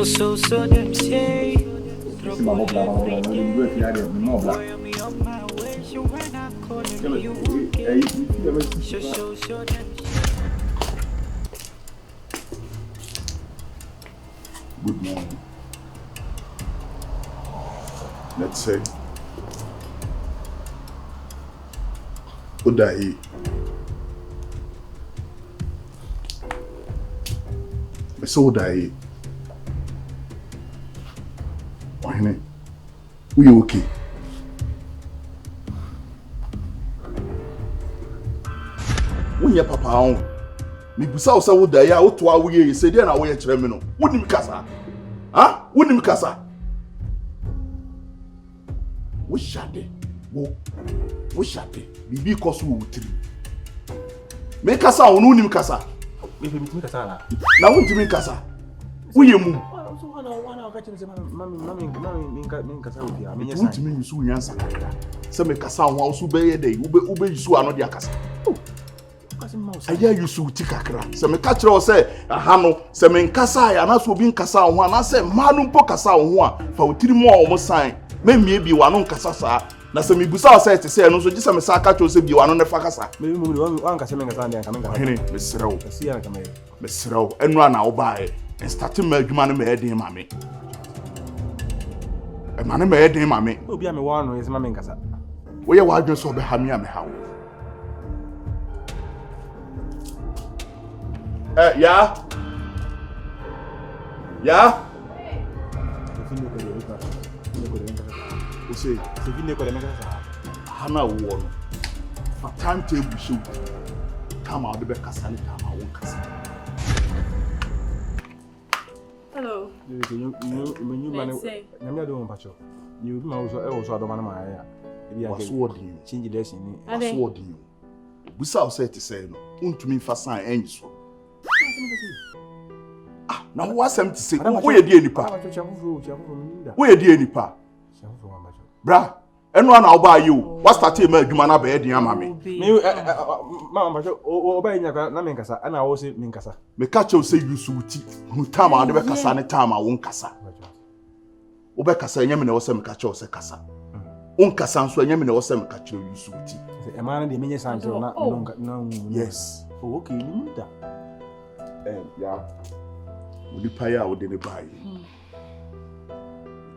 So them say. Good morning. Let's say Odaye. It's Odaye. Why? Are you okay? When your papa on me busa osa Odaye a oto awoye yi say dey na woye kire me no. Wonim kasa. Ha? Wonim kasa. Wo shade. Wo shade. Bibi koso wo tiri. Me kasa onu wonim kasa. Me kasa la. Na wontimi kasa. Woye mu. So wana okache mse mami kasa ofia. Me nyesa. Wontimi yusu nyansa kakra. Se me kasa ho aso be ye dey. Ube yusu ano dia kasa. Aya yusu ti kakra. Se me ka kire o se aha no se me nkasa ya na so obi nkasa ho na se ma no mpo kasa ho a fa otiri mu a o mo san. Me mie bi wa no nkasa saa. Na se me busa o se te se no so gisa me sa ka kire o se bi wa no ne fa kasa. Me wan kasa me nkasa ndia kamenga. Hene me serew. Kasi ya kamenga. Me serew. Enu ana wo baae. Starting ma adwuma no me eden ma me. E ma ne me eden ma me. Obi a me wa no yesi ma me nkasa. Wo ye wa adwen so be ha me a me ha wo. Ya. O sei, se vinde ko de me kasa. Hana wo no. Fa time table show. Come out the be kasa ni come out kasa. Hello. You man. Nyame ado mpacho. You be ma wo so adoma na ma ya. Ebi ya ke. Change direction ni. Password ni. Busa o say te say no. Untumi fa san enyi so. Ah, na wo asem te say. Wo ye die nipa. Wo ye die nipa. Bra, enu ana oba yi o. Wa start e ma adwuma na ba ye den ama me. Me mama bacho oba nya na me nkasa ana wo se me nkasa. Me ka che o say yusu uti. Hu time a de be kasa ne time a wo nkasa. Wo be kasa nya me na wo se me ka che o se kasa. Wo nkasa nso nya me na wo se me ka che yusu uti. E ma na de menye sanche na yes. Oh, okay, you need that. Yeah. Would you pay out the buy?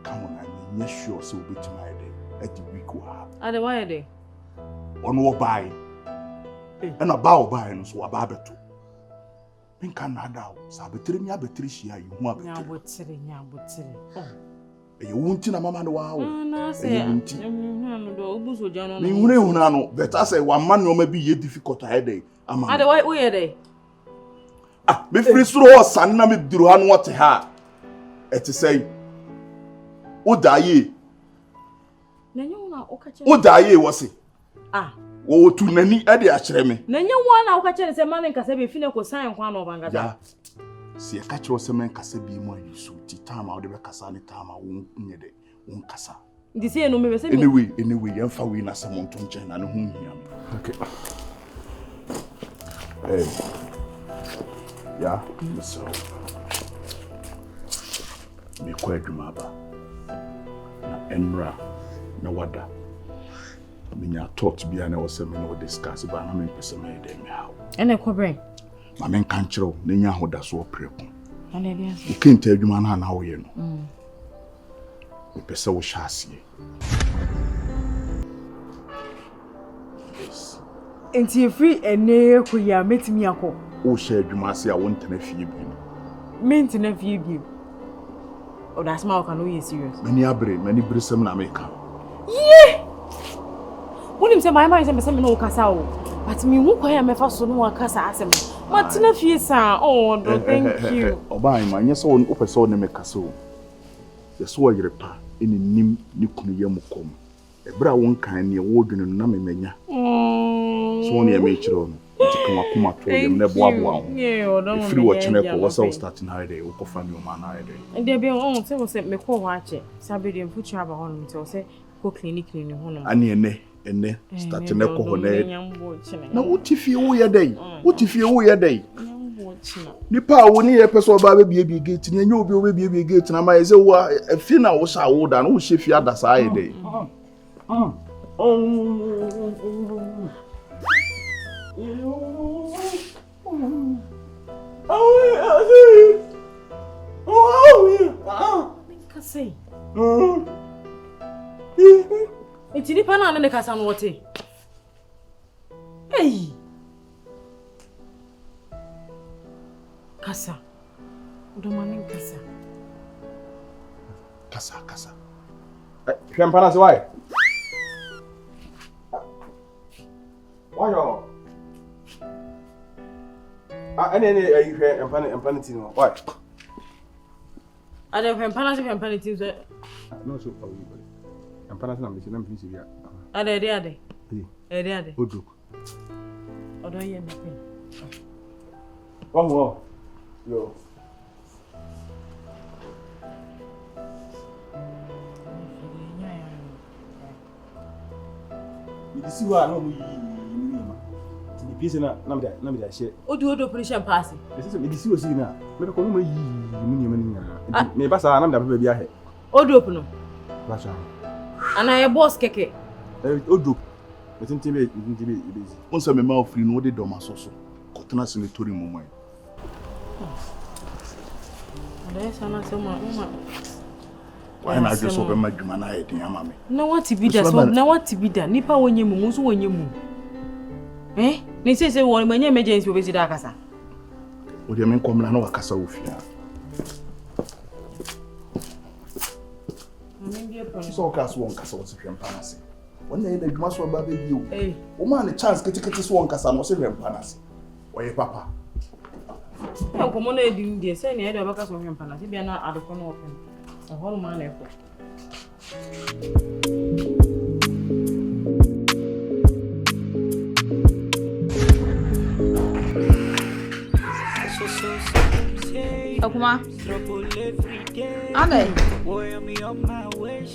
Come on, I'm not sure so be to my day at the week. And why are they? On what buy? And a bow buying so a barbeto. Pink and Nadal, Sabatria Betricia, you want to you won't in a mamma. Wow, no, say, but I say 1 man no may be a difficult headache. And why are they? Ah, me free through son na me duru ha no wote ha. Eti say Odaye. Nanyo na okache. Odaye wo se. Ah. Wo tu nani e de a kire me. Nanyo wa na okache se man nkasa be fine ko san kwa na obangada. Ya. Se ka kire se men kasa bi mo Owusu ti time a wo de be kasa ne time a wo nye de wo kasa. Ndi se no me be se anyway yemfa we na se monto nchen na ne ho hia me. Okay. Yeah, so me kwa adwuma ba na enra na wada me nya talk bia na wo se me no discuss ba na me pese me dey me how ene kobre ma me kan kire na nya hoda so opreko ene bia o kenta adwuma na wo ye no me pese wo hyasie yes enti free ene ko ya metimi akọ o share adwuma se a won tena fie bi no maintenance fee bi o that's my can no serious mani abre mani brisem na America yeah wonim se my mind se me no kasa o but me hu kwa ya mefa so no kasa asem matina fie sa oh do thank you oba ma nye so o pese o ne me kasa o se so yire pa eni nim ni kunu yam kom e bra won kan ne wo dwene na me manya so ne me kire no nti kuma to yam ne boaboa ho free watch me ko wasa starting holiday o ko family man holiday and there be on say me ko ho ache sabe dem future aba ho no say ko clinic ni ho no ani ene starting ne ko ho na na wutifie wo ye dai wutifie wo ye dai Nipa wo ni ye person ba be gate ni enye obi obi gate na ma ye say wo afi na wo sha wo da na wo hye fi ada sa ye dey. Kasi. Iti ni pa na ne kasa no wote. Hey. Kasa. Odo mami kasa. Kasa. Champagne se why? Why yo? You champagne tea no. Why? Ade champagne tea so. No so for you. Champagne na me se na me se bia. Ade. Ade. Oduk. Odo ye me pe. One more. Yo. You see what no me the piece na me da share. Odo operation pass. This is me see o see na. Me ko no me yi mu na. Me ba sa na me da ba bia he. Odo open no. Ba sha. Ana ye boss keke. Odo. Me tintin be easy. On se me ma ofri no de do ma so. Ko tena se ne tori mo mai. Ade sana se ma. Why na just open my dwuma na edin ama me. Na what be that? Na what be that? Nipa wonye mu, so wonye mu. Ni say won manya emergency obesi da kasa. O de men komla na wakasa ofia. So kasa won kasa wo se hwempa na se. Won na ye da dwuma so ba ba bi o. O ma ne chance ketekete so won kasa no se hwempa na se. Oye papa. Ya ko mo na edin die say na ye da ba kasa hwempa na se bia na adoko na open. Ahora man é pô. Akuma. Ade.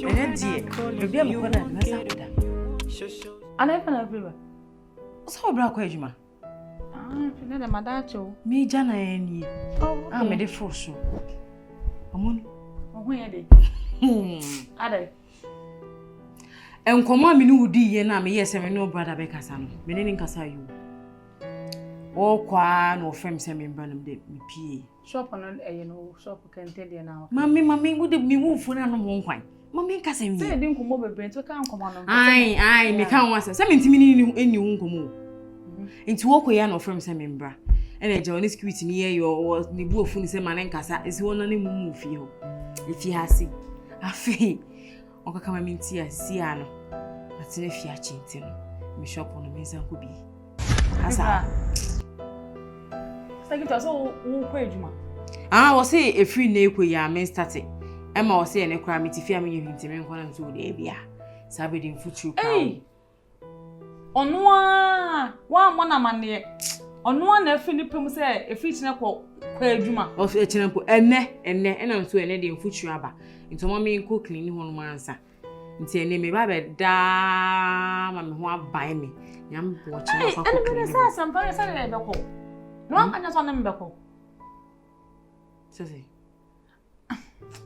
Energy. Bebia mo kona na saboda. Ana fa na everywhere. So bra kwa ejuma. Fina da madacho. Mi jana eni. Me de forso. Amonu. Ohu ye de. Ade. Enkoma mi nu udi ye na me yese me no brother be kasa no. Me ne nkasa yu. O kwa no fem se me mba nam de me pie. Shop no no shop kente de na. Mami wo de mi wo fu na no mo nkwan. Mami nkasa mi. Say de nkomo bebe nto ka nkoma no. Ai me kan wasa. Se me ntimi ni eni wo nkomo. Nti wo ko ya no fem se me mbra. Ena eje oni security ni ye yo ni bu ofu ni se mane nkasa. Esi wona ne mu fie ho. Ifi hasi. Afi. Okaka ma minti asi ano. Atene fi achinti no. Me shop no me nsan ko bi. Asa. Say gita so wo kwa ejuma. Wo say efri na ekwo ya me start. Ema wo say ene kra me tifi am ye hinti me nkona nso wo de bia. Sabedi mfutu kwa. Onwa wa mo na mane. Onwa na afi ni pem say efri chine kwa ejuma. O fi chine po ene ena nso ene de mfutu aba. Ntoma me nko clean ho no mansa. Nti ene me ba be da ma me ho abai me. Nyam bo chine fa ko clean. Ene sa sampa sa le be ko. No anya so na me be ko. Sese.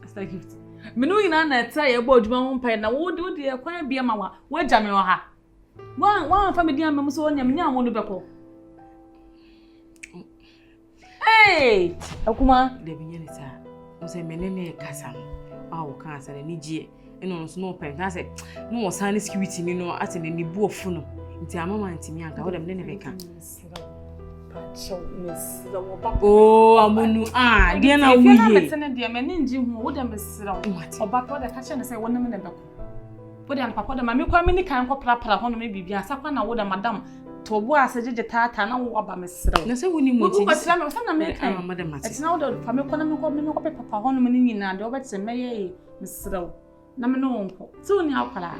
Asta gift. Menu ina na ta ye bo adwuma ho pai na wo de e kwan bia ma wa ja me ho ha. Wa fa me dia me so nya me nya mo no be ko. Hey, Akuma, de bi nyene ta. Mo se menene kasa no. Awo kan asa ni gie. Eno no so no pen ka se no wo san security ni no ate ni bu ofu no. Nti amama ntimi anka wo de me ne be ka. Oh, Amonu, dia na wuye. Na metene dia me ne nji hu wo de mesira wo. Oba ko de ka che ne se wo ne me ne be ko. Wo de papa de ma me kwa me ni kan ko prapra ho no me bibia sakwa na wo de madam to bo asejeje tata na wo aba mesira wo. Na se woni mo ti. Wo sira me na me kan madam ati. Etina wo de fa me ko na me ko papa ho no me ni nyina de wo bete meye mesira wo. Na me no wonko. So ni akwala.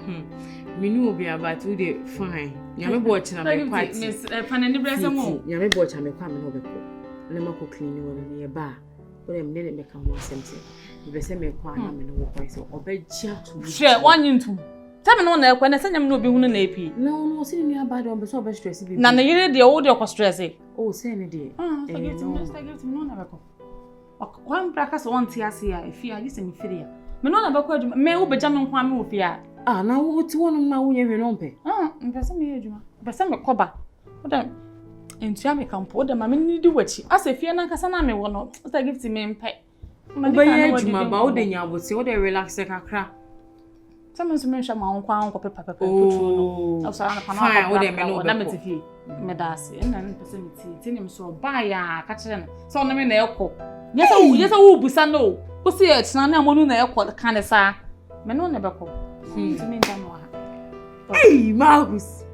Minu obi abatu de fine. Nyame bo china me party. Miss fana ni brese mo. Nyame bo china me kwa me no be ko. Na mako clean wo ni ye ba. Wo dem ne me ka ho asente. Be se me kwa na me no wo kwa se obejia to. Hwe wanyintu. Tell me no na ekwe na sanyam no obi hunu na epi. No, see me about on so be stress be. Na yire de wo de ko stress e. Oh, say ni de. Forget him no na be ko. Kwa mpraka so won ti ase ya efi a gise me firi ya. Me no na be ko adwuma. Me wo beja me nko ame wo fi a. Na wo ti wonu na wo ye hwe no mpe. Mpese me adwuma. Mpese me koba. Oda entua me kampo oda ma me nidi wachi. Ase fie na nkasa na me wo no. Oda Gifty me mpe. Ba ye adwuma ba wo de nya abote wo de relax kakra. Some mention my own crown, pepper, no. Outside of Panama, what they know, Namity, Medasi, and then Pessimity, him so by ya, catch them. So, I'm in the echo. Yes, I will be sando. Who see it, Nana Amonu, the echo, the kind of sa. Menon never call. To me, Hey, Marcus.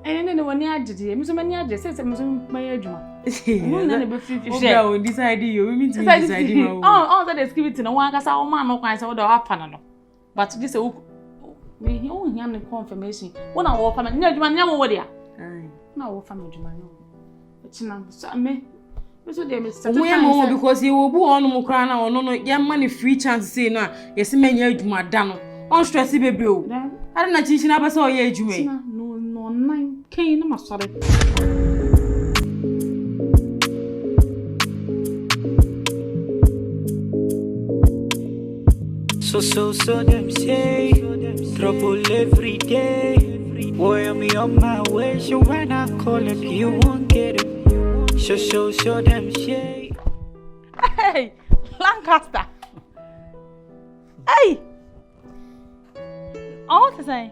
And then when you did, Miss Mania says, my ejuma. This idea, we mean to this idea. Oh, that is given to no one as our man, no kinds of the panel. But this me he won hear the confirmation. When I walk family, no juma nyamo wodi a. Na wo family juma no. Echina so me. So dey me start time because he will bu on mu kra na ono no ya man free chance say no yes menya adwuma da no. On stress bebe o. Ade na chichi na ba say o ye adwuma. No nine ken na masore. So them say trouble every day. Boy, I'm on my way. So when I call it, you won't get it. So them say. Hey, Lancaster. Hey. I want to say.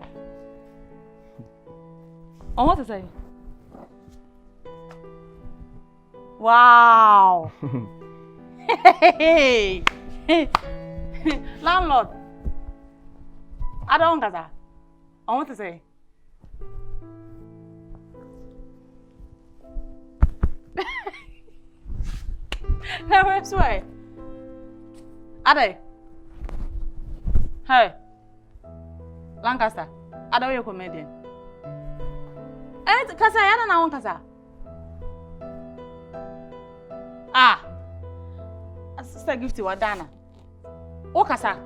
Wow. Hey. Landlord. I don't know. I want to say. Never swear. Ade. Hey. Lancaster. I don't know comedian. Eh, kasa yana na won kasa. Sister Gifty wadana. Okasa.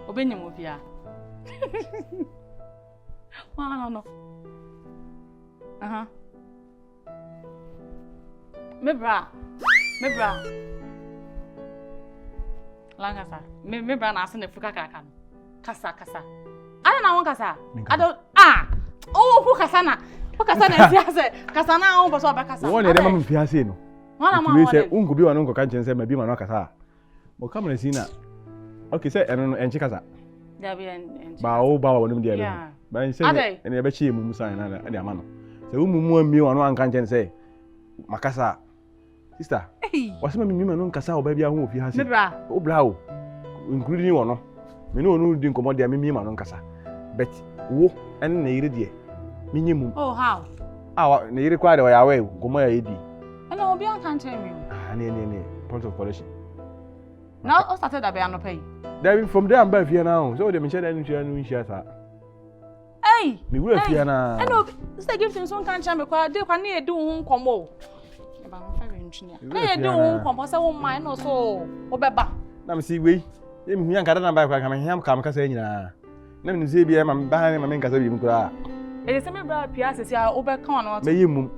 Obenye mo bia. No. Mebra. Langasa. Mebra na asene fuka kaka. Kasa. Ana na won kasa. Ado who kasa na. Kasa na fiase. Kasa na won boso ba kasa. Won e dem am fiase no. Wana ma won. Unko bi wonu nko kan chen se ma bi ma no kasa. Mo kamera si na. Okay, say eno enchi kasa. There be enchi. Ba wonu dia no. Ba nse ene e ba chi emu musa na de ama no. Se umumu ami wonu an kan chen se makasa. Sister. Wasema mi ma no kasa oba bia ho ofi ha se. Obla o. Including wono. Me no onu di nkomo dia mi ma no kasa. But wo ene na yire die. Minimum. Oh, how? Na yire kwa de wa yawe nkomo ya edi. No, obi an kan tell me. Ne. Point of correction. Now, I started that be an pay. There from there I'm back here now. So them share that no share that. Hey. Me we here na. No, say Gifty so kan chambe kwa de kwa na edu ho nkomo. E ba no fa wentua. Na edu ho nkomo say wo man no so obeba. Na me see we. E me hu yan kada na ba kwa ka me hiam ka me kasa nyina. Na me see bia ma ba na ma me kasa bi mu kura. E say me bra pia se sia obeka na me yimum.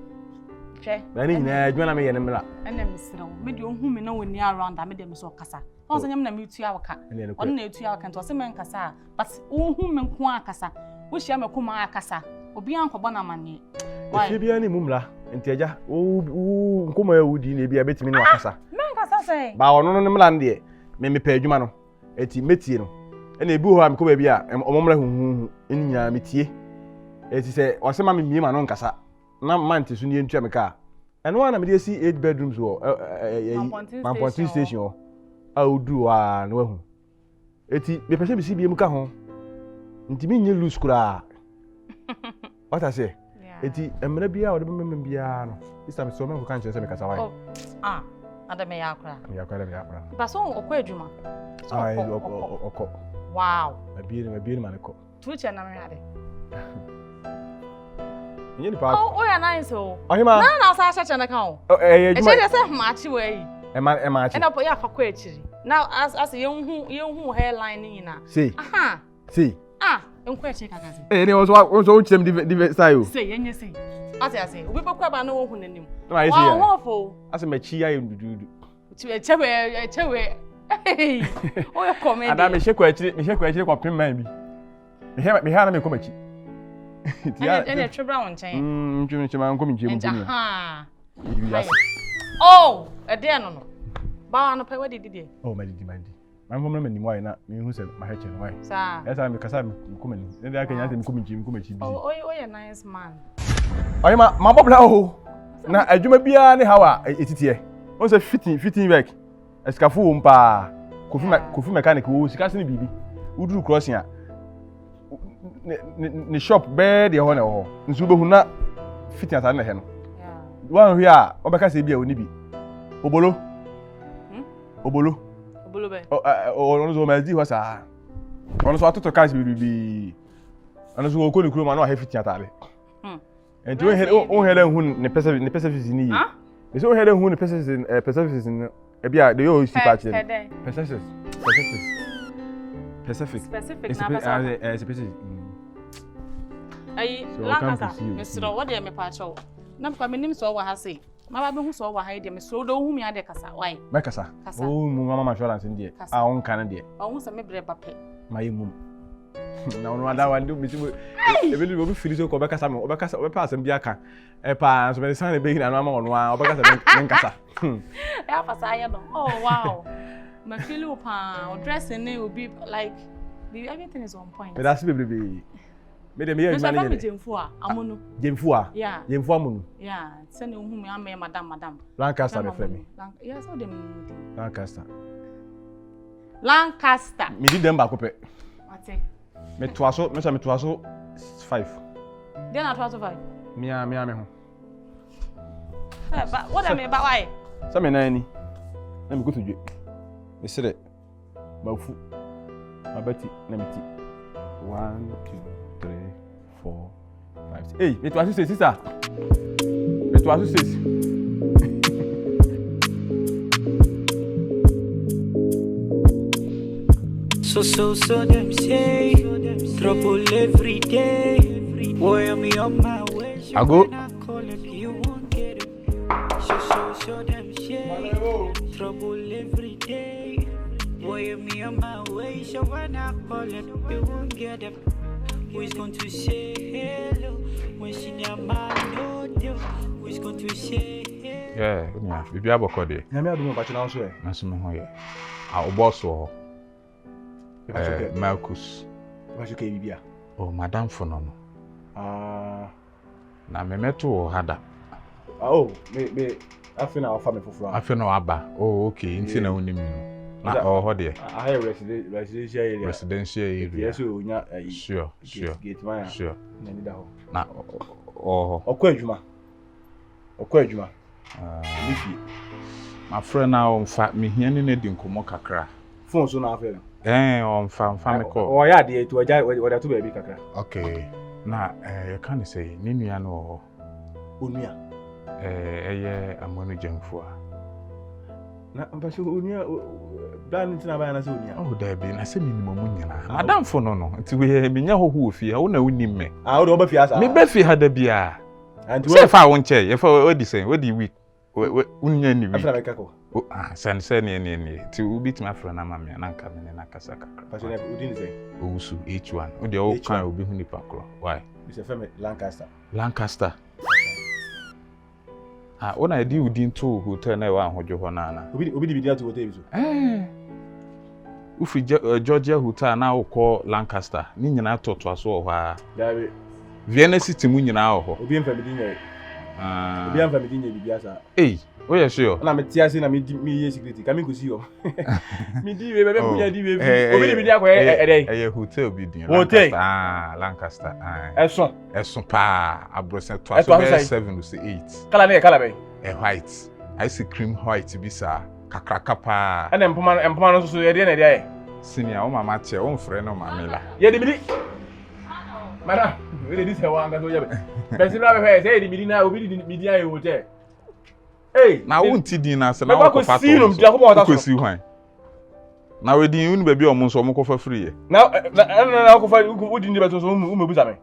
Che. Ba ni nyina adwuma na me ye ne mra. Ena me sira wo. Me de ohun me na woni around da me de me so kasa. On say nyam na me tua waka. On na etua waka nto say me nkasa. But ohun me nko akasa. Wo hia me kuma akasa. Obi an kwobo na mane. Why? Bia ni mumla. Nti aja. O nkoma ya wudi na bia betimi na wakasa. Me nkasa say. Ba ono no ne mla nde. Me pa adwuma no. Eti metie no. Ena ebi ho am ko ba bia omomra huhu enya metie. Eti say wasema me miema no nkasa. Na manti so ne ntua me ka. Eno na me dey see 8 bedrooms wo Mampontin station wo. A odu wa na wahu. Eti me pese me si bia mu ka ho. Nti me nye loose kura. What I say? Eti emre bia o de me bia no. This time so me ko kan chense me kasa wai. Ada me yakura. Me yakura. Ba so okọ adwuma. Oko. Wow. Abi ma ne ko. Tuche na me ade. Nye ni pa. Oh, ya nice o. Ohima. Na sa cheche na kan o. Adwuma. E che se ma chi we. Emma. And up ya for query. Now as a young hairline in. See. Aha. See. And query kakazi. Any also them different style. Say, and you say. As I say, we both have no one in him. No, I see. Awful. As a machia do. To a chair. Hey. Oh, you're coming. And I'm a shake question for pin maybe. Me had me come at you. And a brown chain. I'm coming to you. Oh, a dear no. Bar no pay what did you? Oh, my dear. I'm from many why not me who said my head and why. Sir, as I'm because I'm coming. Then I can ask him coming to oh, you're a nice man. I am my bob now. Now, I do my beer anyhow. It's here. Once a fitting back. A scaffold pa. Coffee mechanic who is casting baby. Who do crossing at the shop bed the honor. And Suba who not fitting at the hand. One here, Obacas be a unibi. Obolo. Obolo. Oh, my dear was a. On so to catch will be. And as we go to crew, I know heavy theatre. And to head on Helen who the Pacific is in. It's all Helen who the Pacific is in. Ebia the always see patch. Pacific. Specific. Ai Lancaster. Mr. What dey me patch. Na kwa menim so wa ha sei. Ma ba be hu so wa ha dey me so do hu me ade kasa. Why? Me kasa. Oh mu mama insurance ndie. Ah on kan ndie. Oh hu se me bre ba pe. My mum. Na no ada wan do me tibo. Ebeli obi firi so ko be kasa me. Obe pass am bia kan. E pa so me san be hina no ama ono a obe kasa men kasa. Ya pasa ya no. Oh wow. My feel pa dressing ne obi like everything is on point. But that's baby. Me dem here man. Me Jemfu a Amonu. Jemfu a? Yeah. Jemfu Amonu. Yeah. Send hu me am madam. Lancaster be frame. Yeah, so dem. Lancaster. Me did them back up. Ate. Me twaso 5. Then at 5. Me ho. But what am I about why? Some nani. Let me go to you. Me said it. Mafu. Mabati na miti. 1 2 3 4 5 6. Hey, it was sister. It was sis. So them say trouble every day. Boy, I'm on my way. I go. Call it, you won't get it. So them say trouble every day. Boy, I'm on my way. So when I call it, you won't get it. Who's going to say hello when she near my door? Who's going to say hello? Yeah, bibi abokode. Na me adu ba china so e. Na so me ho ye. A oboss wo. Marcus. Ba shoke bibia. Oh, madam for no. Na me meto hada. Oh, me afina ofa me foforo. Afina aba. Oh, okay. Nti na wonim no. Na ho de. I residential area. Residential area. Yes, onya. Sure. Gate man. Sure. Na ni da ho. Na okwa adwuma. Lifi. My friend now on fa me hia ni na di nkomo kakra. Phone so na afa. On fa me call. Oh ya de to oja oda to be kakra. Okay. Na you can say ni nua no onua. Eye Amonu Jemfua. Na mpasho onua dan ntina ba na se onua. Oh there be na se minimum nyina. Madam for no nti we me nya hoho ofie wo na wonim me. Wo de oba fi asa. Me ba fi hada bia. Anti we fa won che ye fa odi sen we di week. Unya ni week. Afra me kako. San ni ti ubi ti mafra na mama na nka me na kasa kakra. Pastor na udin say Owusu H1. O de o kan obi hu nipa kro. Why? It's a family Lancaster. Ona edi udin to hotel na wa hojo ho na na. Obi di bidia to hotel bi so. Ufi Georgia hotel na ukọ Lancaster. Ni nyina toto aso ho ha. Dawe. Vienna City mu nyina ho. Obi en family nya. Obi en family nya bibia sa. Oh yeah, sure. Na me tia se na me ye security. Ka me go see yo. Me di we be bunya di we. Obi di bidia ko e hotel bi din. Lancaster. Eson pa abrosen to aso 7 to 8. Kala be. White. Ice cream white bi sa. Kakraka pa. Na empoma no so ye de na de aye. Senior o mama che o mfre no mamela. Ye de bili. Madam, we dey this one ga so ye be. Person na be say di bili na obi di media e hotel. na won't din na se na wo ko fato ko si hwan na we din unu baby omo so omo ko fa free e na ko fa wo din be so so mo buza me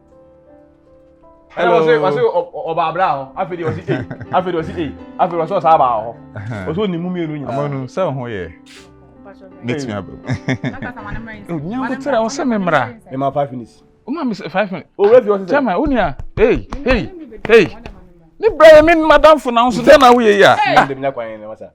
hello wase oba abra ho afedi wasi afedi wasi sa ba ho o ni mu mienu nyina Amonu se ho ye meet me abo nyango tira o se memra e ma 5 minutes o ma 5 minutes o refi wasi chama unia hey ni brother me madam for now so then na we ya dem nya kwan ne wasa